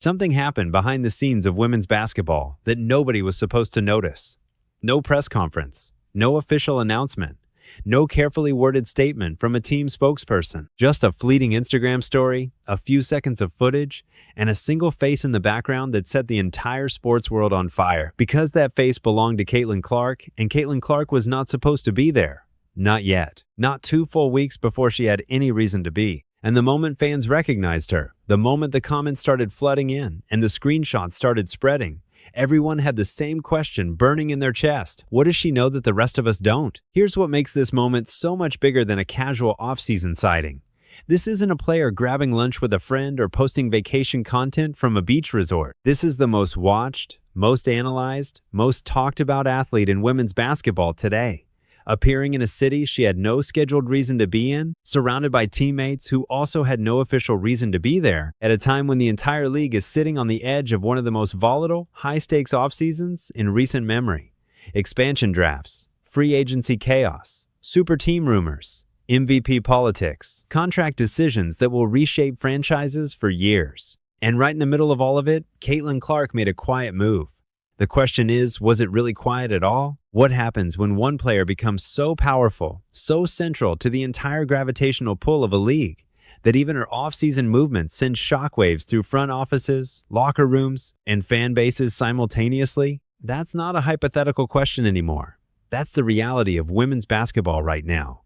Something happened behind the scenes of women's basketball that nobody was supposed to notice. No press conference, no official announcement, no carefully worded statement from a team spokesperson. Just a fleeting Instagram story, a few seconds of footage, and a single face in the background that set the entire sports world on fire. Because that face belonged to Caitlyn Clark, and Caitlyn Clark was not supposed to be there. Not yet. Not 2 full weeks before she had any reason to be. And the moment fans recognized her, the moment the comments started flooding in and the screenshots started spreading, everyone had the same question burning in their chest. What does she know that the rest of us don't? Here's what makes this moment so much bigger than a casual off-season sighting. This isn't a player grabbing lunch with a friend or posting vacation content from a beach resort. This is the most watched, most analyzed, most talked about athlete in women's basketball today. Appearing in a city she had no scheduled reason to be in, surrounded by teammates who also had no official reason to be there, at a time when the entire league is sitting on the edge of one of the most volatile, high-stakes off-seasons in recent memory. Expansion drafts, free agency chaos, super team rumors, MVP politics, contract decisions that will reshape franchises for years. And right in the middle of all of it, Caitlyn Clark made a quiet move. The question is, was it really quiet at all? What happens when one player becomes so powerful, so central to the entire gravitational pull of a league, that even her off-season movements send shockwaves through front offices, locker rooms, and fan bases simultaneously? That's not a hypothetical question anymore. That's the reality of women's basketball right now.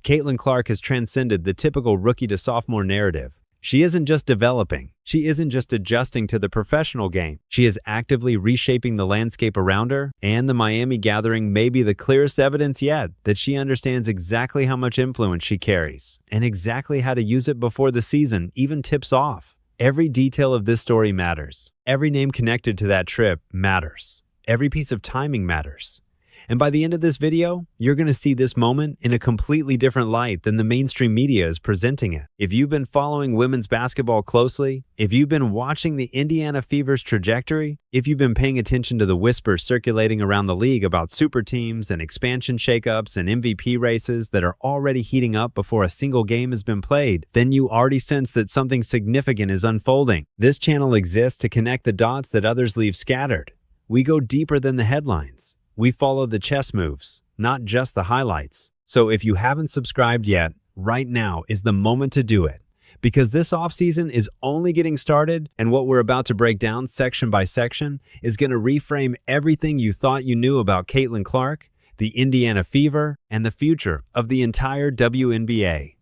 Caitlyn Clark has transcended the typical rookie to sophomore narrative. She isn't just developing. She isn't just adjusting to the professional game. She is actively reshaping the landscape around her, and the Miami gathering may be the clearest evidence yet that she understands exactly how much influence she carries and exactly how to use it before the season even tips off. Every detail of this story matters. Every name connected to that trip matters. Every piece of timing matters. And by the end of this video, you're going to see this moment in a completely different light than the mainstream media is presenting it. If you've been following women's basketball closely, if you've been watching the Indiana Fever's trajectory, if you've been paying attention to the whispers circulating around the league about super teams and expansion shakeups and MVP races that are already heating up before a single game has been played, then you already sense that something significant is unfolding. This channel exists to connect the dots that others leave scattered. We go deeper than the headlines. We follow the chess moves, not just the highlights. So if you haven't subscribed yet, right now is the moment to do it. Because this offseason is only getting started, and what we're about to break down section by section is going to reframe everything you thought you knew about Caitlyn Clark, the Indiana Fever, and the future of the entire WNBA.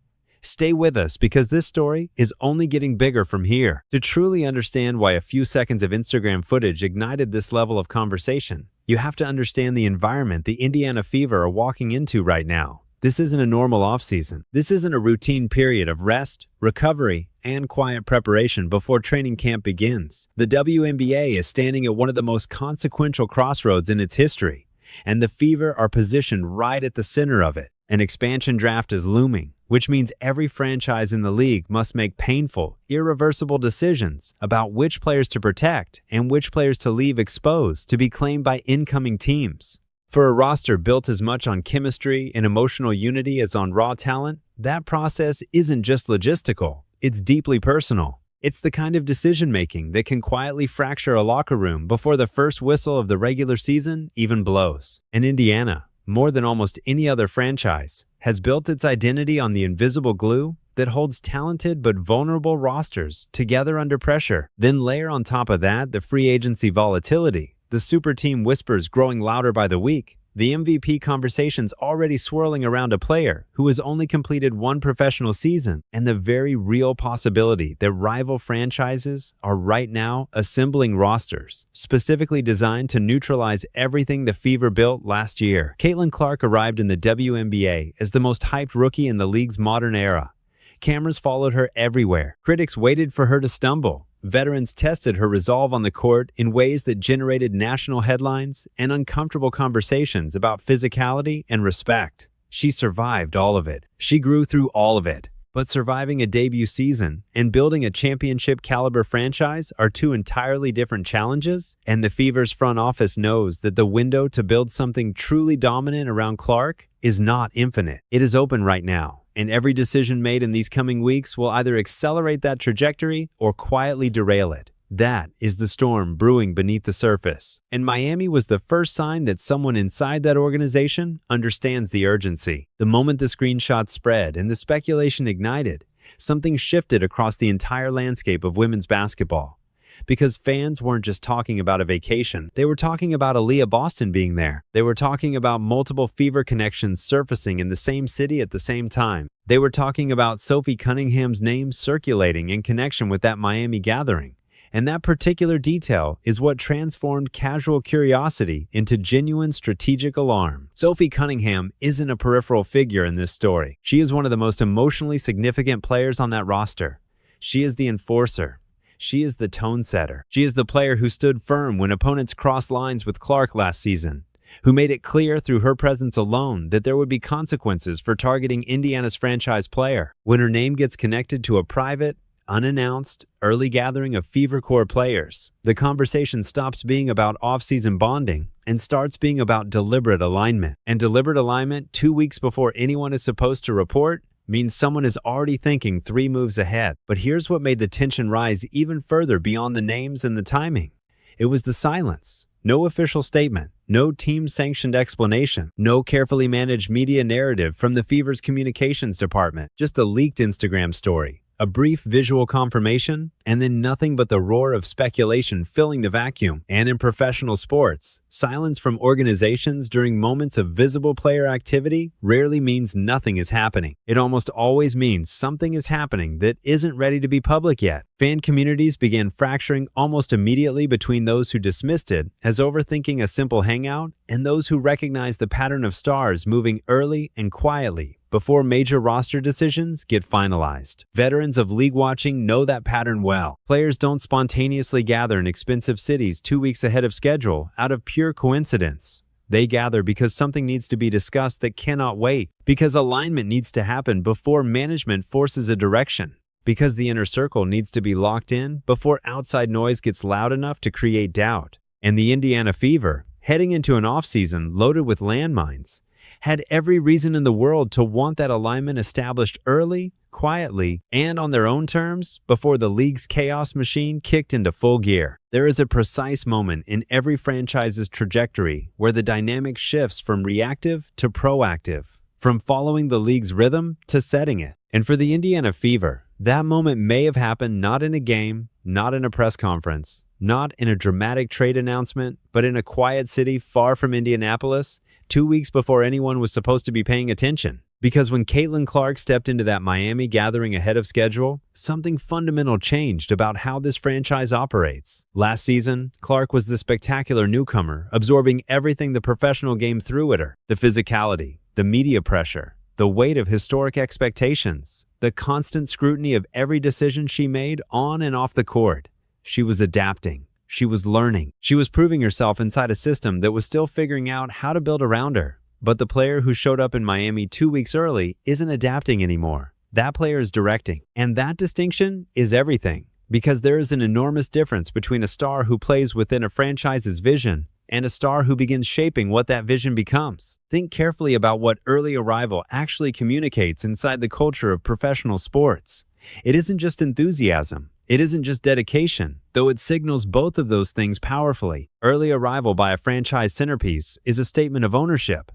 Stay with us because this story is only getting bigger from here. To truly understand why a few seconds of Instagram footage ignited this level of conversation, you have to understand the environment the Indiana Fever are walking into right now. This isn't a normal offseason. This isn't a routine period of rest, recovery, and quiet preparation before training camp begins. The WNBA is standing at one of the most consequential crossroads in its history, and the Fever are positioned right at the center of it. An expansion draft is looming, which means every franchise in the league must make painful, irreversible decisions about which players to protect and which players to leave exposed to be claimed by incoming teams. For a roster built as much on chemistry and emotional unity as on raw talent, that process isn't just logistical, it's deeply personal. It's the kind of decision-making that can quietly fracture a locker room before the first whistle of the regular season even blows. And Indiana, more than almost any other franchise, has built its identity on the invisible glue that holds talented but vulnerable rosters together under pressure. Then layer on top of that the free agency volatility, the super team whispers growing louder by the week, the MVP conversations already swirling around a player who has only completed one professional season, and the very real possibility that rival franchises are right now assembling rosters specifically designed to neutralize everything the Fever built last year. Caitlyn Clark arrived in the WNBA as the most hyped rookie in the league's modern era. Cameras followed her everywhere. Critics waited for her to stumble. Veterans tested her resolve on the court in ways that generated national headlines and uncomfortable conversations about physicality and respect. She survived all of it. She grew through all of it. But surviving a debut season and building a championship-caliber franchise are two entirely different challenges, and the Fever's front office knows that the window to build something truly dominant around Clark is not infinite. It is open right now. And every decision made in these coming weeks will either accelerate that trajectory or quietly derail it. That is the storm brewing beneath the surface. And Miami was the first sign that someone inside that organization understands the urgency. The moment the screenshot spread and the speculation ignited, something shifted across the entire landscape of women's basketball. Because fans weren't just talking about a vacation, they were talking about Aaliyah Boston being there. They were talking about multiple Fever connections surfacing in the same city at the same time. They were talking about Sophie Cunningham's name circulating in connection with that Miami gathering. And that particular detail is what transformed casual curiosity into genuine strategic alarm. Sophie Cunningham isn't a peripheral figure in this story. She is one of the most emotionally significant players on that roster. She is the enforcer. She is the tone setter. She is the player who stood firm when opponents crossed lines with Clark last season, who made it clear through her presence alone that there would be consequences for targeting Indiana's franchise player. When her name gets connected to a private, unannounced, early gathering of Fever Core players, the conversation stops being about off-season bonding and starts being about deliberate alignment. And deliberate alignment 2 weeks before anyone is supposed to report means someone is already thinking 3 moves ahead. But here's what made the tension rise even further beyond the names and the timing. It was the silence. No official statement, no team-sanctioned explanation, no carefully managed media narrative from the Fever's communications department, just a leaked Instagram story, a brief visual confirmation, and then nothing but the roar of speculation filling the vacuum. And in professional sports, silence from organizations during moments of visible player activity rarely means nothing is happening. It almost always means something is happening that isn't ready to be public yet. Fan communities began fracturing almost immediately between those who dismissed it as overthinking a simple hangout and those who recognized the pattern of stars moving early and quietly before major roster decisions get finalized. Veterans of league watching know that pattern well. Players don't spontaneously gather in expensive cities 2 weeks ahead of schedule out of pure coincidence. They gather because something needs to be discussed that cannot wait, because alignment needs to happen before management forces a direction, because the inner circle needs to be locked in before outside noise gets loud enough to create doubt. And the Indiana Fever, heading into an offseason loaded with landmines, had every reason in the world to want that alignment established early, quietly, and on their own terms before the league's chaos machine kicked into full gear. There is a precise moment in every franchise's trajectory where the dynamic shifts from reactive to proactive, from following the league's rhythm to setting it. And for the Indiana Fever, that moment may have happened not in a game, not in a press conference, not in a dramatic trade announcement, but in a quiet city far from Indianapolis, 2 weeks before anyone was supposed to be paying attention. Because when Caitlyn Clark stepped into that Miami gathering ahead of schedule, something fundamental changed about how this franchise operates. Last season, Clark was the spectacular newcomer, absorbing everything the professional game threw at her. The physicality, the media pressure, the weight of historic expectations, the constant scrutiny of every decision she made on and off the court. She was adapting. She was learning. She was proving herself inside a system that was still figuring out how to build around her. But the player who showed up in Miami 2 weeks early isn't adapting anymore. That player is directing. And that distinction is everything. Because there is an enormous difference between a star who plays within a franchise's vision and a star who begins shaping what that vision becomes. Think carefully about what early arrival actually communicates inside the culture of professional sports. It isn't just enthusiasm. It isn't just dedication, though it signals both of those things powerfully. Early arrival by a franchise centerpiece is a statement of ownership.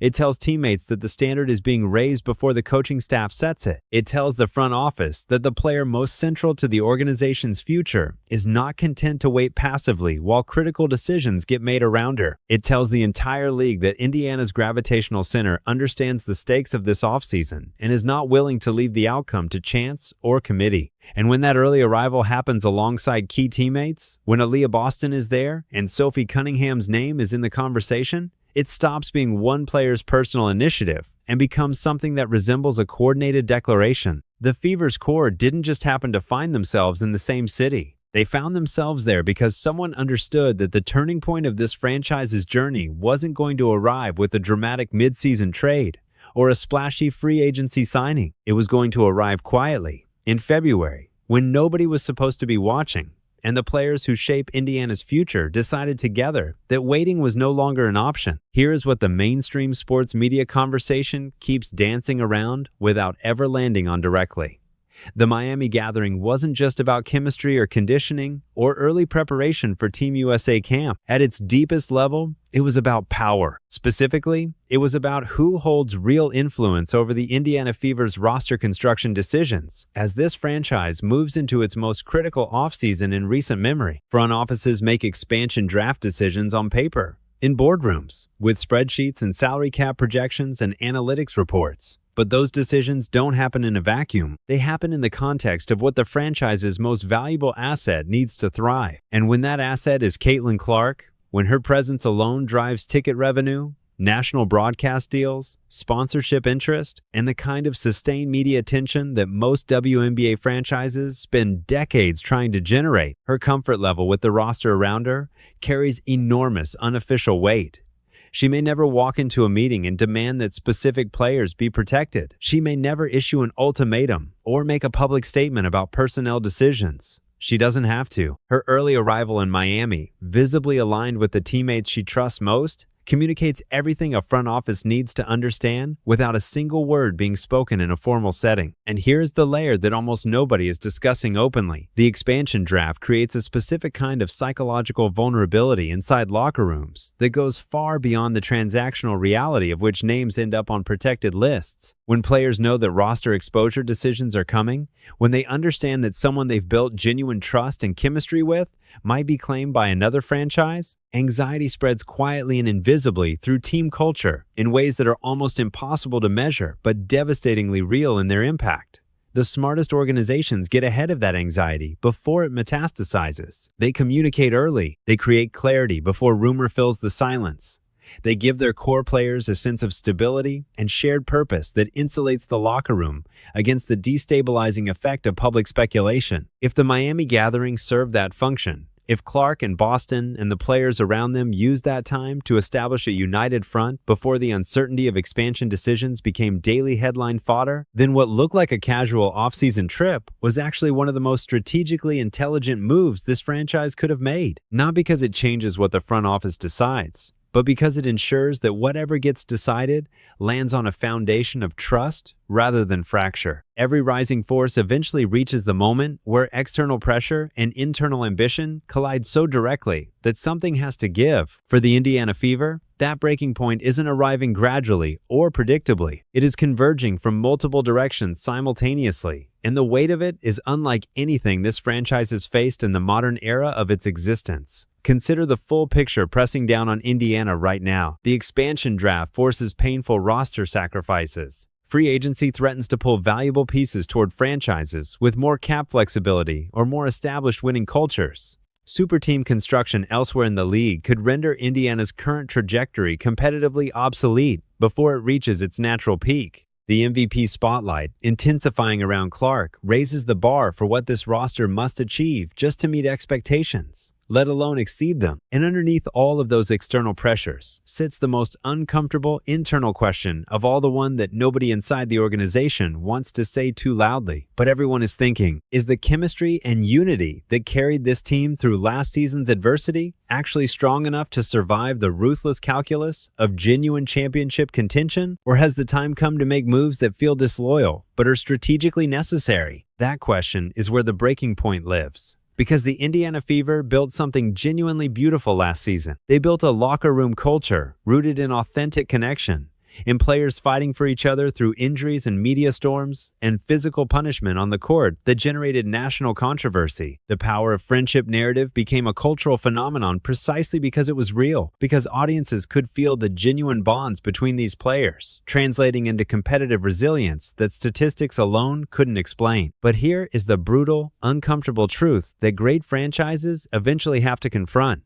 It tells teammates that the standard is being raised before the coaching staff sets it. It tells the front office that the player most central to the organization's future is not content to wait passively while critical decisions get made around her. It tells the entire league that Indiana's gravitational center understands the stakes of this offseason and is not willing to leave the outcome to chance or committee. And when that early arrival happens alongside key teammates, when Aaliyah Boston is there and Sophie Cunningham's name is in the conversation, it stops being one player's personal initiative and becomes something that resembles a coordinated declaration. The Fever's core didn't just happen to find themselves in the same city. They found themselves there because someone understood that the turning point of this franchise's journey wasn't going to arrive with a dramatic mid-season trade or a splashy free agency signing. It was going to arrive quietly, in February, when nobody was supposed to be watching. And the players who shape Indiana's future decided together that waiting was no longer an option. Here is what the mainstream sports media conversation keeps dancing around without ever landing on directly. The Miami gathering wasn't just about chemistry or conditioning or early preparation for Team USA camp. At its deepest level, it was about power. Specifically, it was about who holds real influence over the Indiana Fever's roster construction decisions. As this franchise moves into its most critical offseason in recent memory, front offices make expansion draft decisions on paper, in boardrooms, with spreadsheets and salary cap projections and analytics reports. But those decisions don't happen in a vacuum. They happen in the context of what the franchise's most valuable asset needs to thrive. And when that asset is Caitlyn Clark, when her presence alone drives ticket revenue, national broadcast deals, sponsorship interest, and the kind of sustained media attention that most WNBA franchises spend decades trying to generate, her comfort level with the roster around her carries enormous unofficial weight. She may never walk into a meeting and demand that specific players be protected. She may never issue an ultimatum or make a public statement about personnel decisions. She doesn't have to. Her early arrival in Miami, visibly aligned with the teammates she trusts most, communicates everything a front office needs to understand without a single word being spoken in a formal setting. And here's the layer that almost nobody is discussing openly. The expansion draft creates a specific kind of psychological vulnerability inside locker rooms that goes far beyond the transactional reality of which names end up on protected lists. When players know that roster exposure decisions are coming, when they understand that someone they've built genuine trust and chemistry with might be claimed by another franchise, anxiety spreads quietly and invisibly through team culture in ways that are almost impossible to measure but devastatingly real in their impact. The smartest organizations get ahead of that anxiety before it metastasizes. They communicate early. They create clarity before rumor fills the silence. They give their core players a sense of stability and shared purpose that insulates the locker room against the destabilizing effect of public speculation. If the Miami gathering served that function, if Clark and Boston and the players around them used that time to establish a united front before the uncertainty of expansion decisions became daily headline fodder, then what looked like a casual offseason trip was actually one of the most strategically intelligent moves this franchise could have made. Not because it changes what the front office decides, but because it ensures that whatever gets decided lands on a foundation of trust rather than fracture. Every rising force eventually reaches the moment where external pressure and internal ambition collide so directly that something has to give. For the Indiana Fever, that breaking point isn't arriving gradually or predictably. It is converging from multiple directions simultaneously, and the weight of it is unlike anything this franchise has faced in the modern era of its existence. Consider the full picture pressing down on Indiana right now. The expansion draft forces painful roster sacrifices. Free agency threatens to pull valuable pieces toward franchises with more cap flexibility or more established winning cultures. Super team construction elsewhere in the league could render Indiana's current trajectory competitively obsolete before it reaches its natural peak. The MVP spotlight, intensifying around Clark, raises the bar for what this roster must achieve just to meet expectations, let alone exceed them. And underneath all of those external pressures sits the most uncomfortable internal question of all, the one that nobody inside the organization wants to say too loudly. But everyone is thinking, is the chemistry and unity that carried this team through last season's adversity actually strong enough to survive the ruthless calculus of genuine championship contention? Or has the time come to make moves that feel disloyal but are strategically necessary? That question is where the breaking point lives. Because the Indiana Fever built something genuinely beautiful last season. They built a locker room culture rooted in authentic connection, in players fighting for each other through injuries and media storms, and physical punishment on the court that generated national controversy. The power of friendship narrative became a cultural phenomenon precisely because it was real, because audiences could feel the genuine bonds between these players, translating into competitive resilience that statistics alone couldn't explain. But here is the brutal, uncomfortable truth that great franchises eventually have to confront.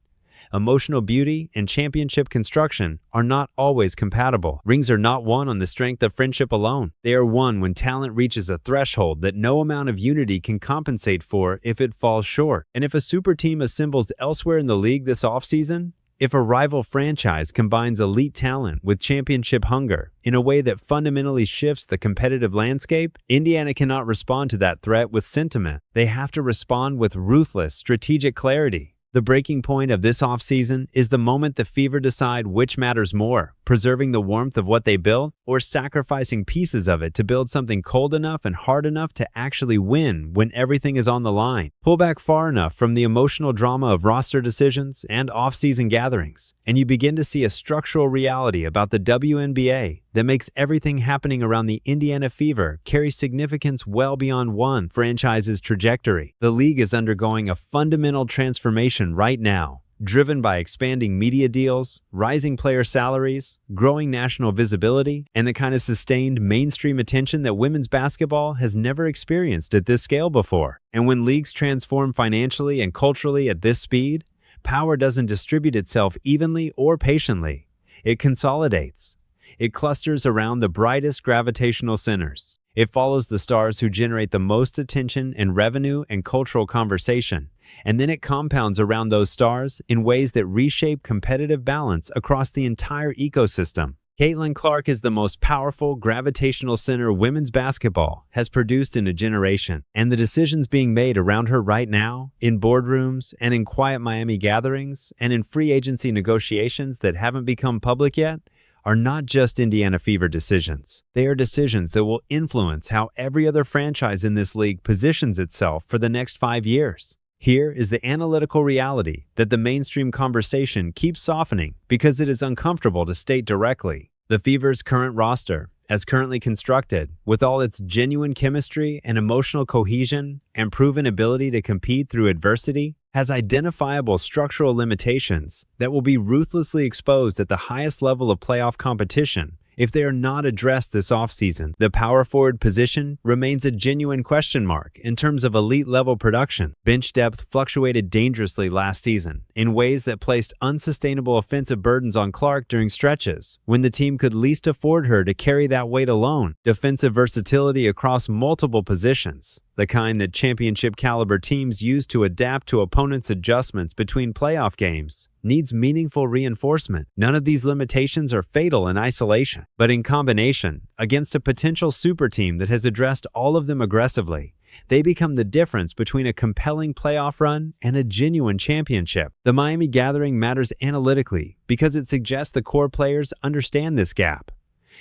Emotional beauty and championship construction are not always compatible. Rings are not won on the strength of friendship alone. They are won when talent reaches a threshold that no amount of unity can compensate for if it falls short. And if a super team assembles elsewhere in the league this offseason, if a rival franchise combines elite talent with championship hunger in a way that fundamentally shifts the competitive landscape, Indiana cannot respond to that threat with sentiment. They have to respond with ruthless, strategic clarity. The breaking point of this offseason is the moment the Fever decide which matters more, preserving the warmth of what they built or sacrificing pieces of it to build something cold enough and hard enough to actually win when everything is on the line. Pull back far enough from the emotional drama of roster decisions and off-season gatherings, and you begin to see a structural reality about the WNBA that makes everything happening around the Indiana Fever carry significance well beyond one franchise's trajectory. The league is undergoing a fundamental transformation right now, driven by expanding media deals, rising player salaries, growing national visibility, and the kind of sustained mainstream attention that women's basketball has never experienced at this scale before. And when leagues transform financially and culturally at this speed, power doesn't distribute itself evenly or patiently. It consolidates. It clusters around the brightest gravitational centers. It follows the stars who generate the most attention and revenue and cultural conversation, and then it compounds around those stars in ways that reshape competitive balance across the entire ecosystem. Caitlyn Clark is the most powerful gravitational center women's basketball has produced in a generation, and the decisions being made around her right now, in boardrooms and in quiet Miami gatherings and in free agency negotiations that haven't become public yet, are not just Indiana Fever decisions. They are decisions that will influence how every other franchise in this league positions itself for the next 5 years. Here is the analytical reality that the mainstream conversation keeps softening because it is uncomfortable to state directly. The Fever's current roster, as currently constructed, with all its genuine chemistry and emotional cohesion and proven ability to compete through adversity, has identifiable structural limitations that will be ruthlessly exposed at the highest level of playoff competition if they are not addressed this offseason. The power forward position remains a genuine question mark in terms of elite-level production. Bench depth fluctuated dangerously last season in ways that placed unsustainable offensive burdens on Clark during stretches when the team could least afford her to carry that weight alone. Defensive versatility across multiple positions, the kind that championship-caliber teams use to adapt to opponents' adjustments between playoff games, needs meaningful reinforcement. None of these limitations are fatal in isolation, but in combination, against a potential super team that has addressed all of them aggressively, they become the difference between a compelling playoff run and a genuine championship. The Miami Gathering matters analytically because it suggests the core players understand this gap.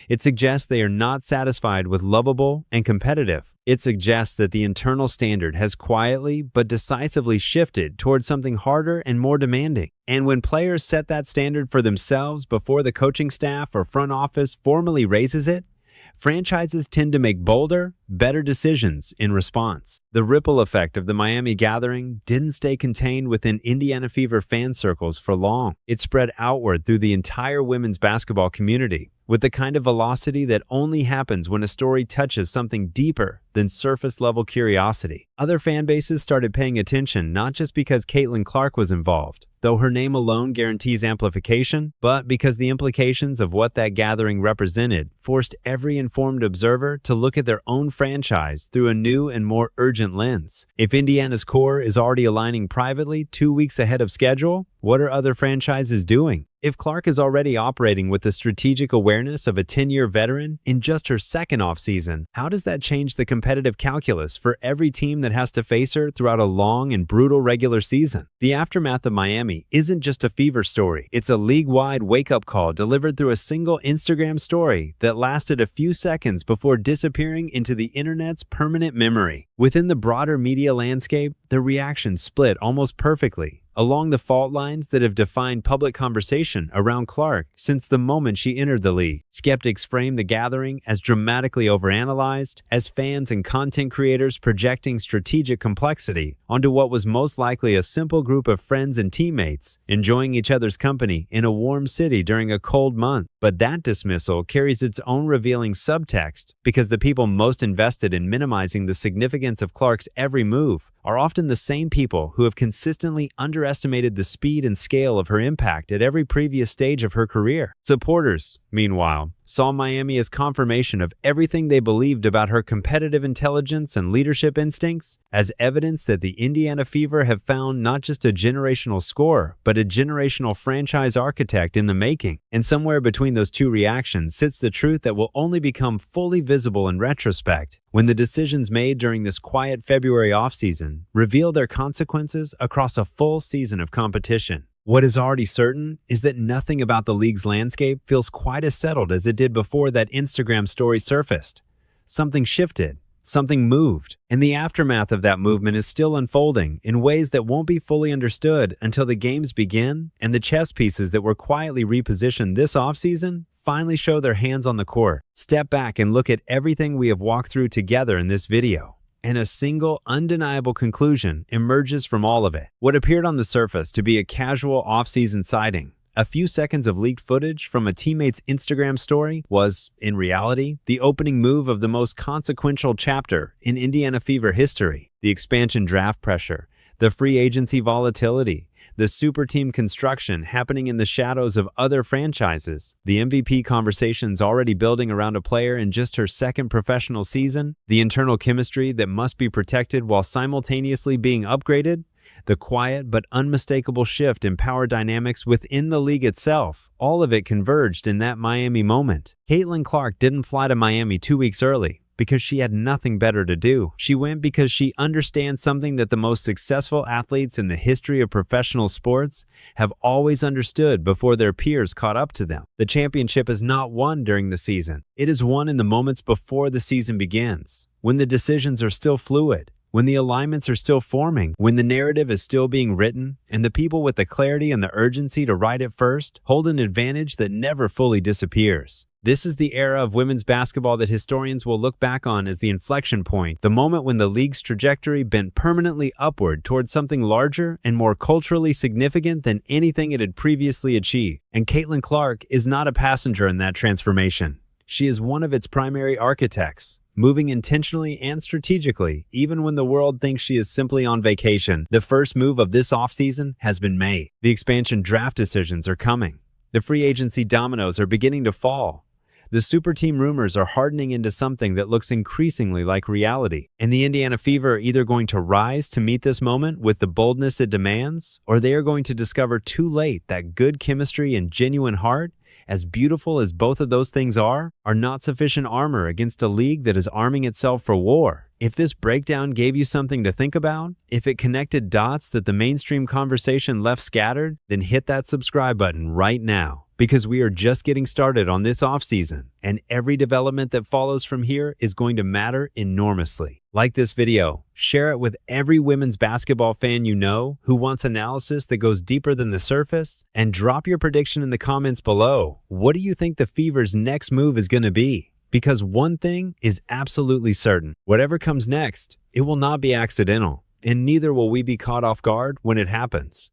It suggests they are not satisfied with lovable and competitive. It suggests that the internal standard has quietly but decisively shifted towards something harder and more demanding. And when players set that standard for themselves before the coaching staff or front office formally raises it, franchises tend to make bolder, better decisions in response. The ripple effect of the Miami Gathering didn't stay contained within Indiana Fever fan circles for long. It spread outward through the entire women's basketball community, with the kind of velocity that only happens when a story touches something deeper than surface-level curiosity. Other fan bases started paying attention not just because Caitlyn Clark was involved, though her name alone guarantees amplification, but because the implications of what that gathering represented forced every informed observer to look at their own franchise through a new and more urgent lens. If Indiana's core is already aligning privately 2 weeks ahead of schedule, what are other franchises doing? If Clark is already operating with the strategic awareness of a 10-year veteran in just her second offseason, how does that change the competitive calculus for every team that has to face her throughout a long and brutal regular season? The aftermath of Miami isn't just a Fever story. It's a league-wide wake-up call delivered through a single Instagram story that lasted a few seconds before disappearing into the internet's permanent memory. Within the broader media landscape, the reaction split almost perfectly along the fault lines that have defined public conversation around Clark since the moment she entered the league. Skeptics frame the gathering as dramatically overanalyzed, as fans and content creators projecting strategic complexity onto what was most likely a simple group of friends and teammates enjoying each other's company in a warm city during a cold month. But that dismissal carries its own revealing subtext because the people most invested in minimizing the significance of Clark's every move are often the same people who have consistently underestimated the speed and scale of her impact at every previous stage of her career. Supporters, meanwhile, saw Miami as confirmation of everything they believed about her competitive intelligence and leadership instincts, as evidence that the Indiana Fever have found not just a generational scorer, but a generational franchise architect in the making. And somewhere between those two reactions sits the truth that will only become fully visible in retrospect, when the decisions made during this quiet February offseason reveal their consequences across a full season of competition. What is already certain is that nothing about the league's landscape feels quite as settled as it did before that Instagram story surfaced. Something shifted, something moved, and the aftermath of that movement is still unfolding in ways that won't be fully understood until the games begin and the chess pieces that were quietly repositioned this offseason finally show their hands on the court. Step back and look at everything we have walked through together in this video, and a single, undeniable conclusion emerges from all of it. What appeared on the surface to be a casual off-season sighting, a few seconds of leaked footage from a teammate's Instagram story, was, in reality, the opening move of the most consequential chapter in Indiana Fever history. The expansion draft pressure, the free agency volatility, the super team construction happening in the shadows of other franchises, the MVP conversations already building around a player in just her second professional season, the internal chemistry that must be protected while simultaneously being upgraded, the quiet but unmistakable shift in power dynamics within the league itself, all of it converged in that Miami moment. Caitlyn Clark didn't fly to Miami 2 weeks early because she had nothing better to do. She went because she understands something that the most successful athletes in the history of professional sports have always understood before their peers caught up to them. The championship is not won during the season. It is won in the moments before the season begins, when the decisions are still fluid, when the alignments are still forming, when the narrative is still being written, and the people with the clarity and the urgency to write it first hold an advantage that never fully disappears. This is the era of women's basketball that historians will look back on as the inflection point, the moment when the league's trajectory bent permanently upward towards something larger and more culturally significant than anything it had previously achieved. And Caitlyn Clark is not a passenger in that transformation. She is one of its primary architects, moving intentionally and strategically, even when the world thinks she is simply on vacation. The first move of this offseason has been made. The expansion draft decisions are coming. The free agency dominoes are beginning to fall. The super team rumors are hardening into something that looks increasingly like reality. And the Indiana Fever are either going to rise to meet this moment with the boldness it demands, or they are going to discover too late that good chemistry and genuine heart, as beautiful as both of those things are not sufficient armor against a league that is arming itself for war. If this breakdown gave you something to think about, if it connected dots that the mainstream conversation left scattered, then hit that subscribe button right now, because we are just getting started on this offseason, and every development that follows from here is going to matter enormously. Like this video, share it with every women's basketball fan you know who wants analysis that goes deeper than the surface, and drop your prediction in the comments below. What do you think the Fever's next move is going to be? Because one thing is absolutely certain. Whatever comes next, it will not be accidental, and neither will we be caught off guard when it happens.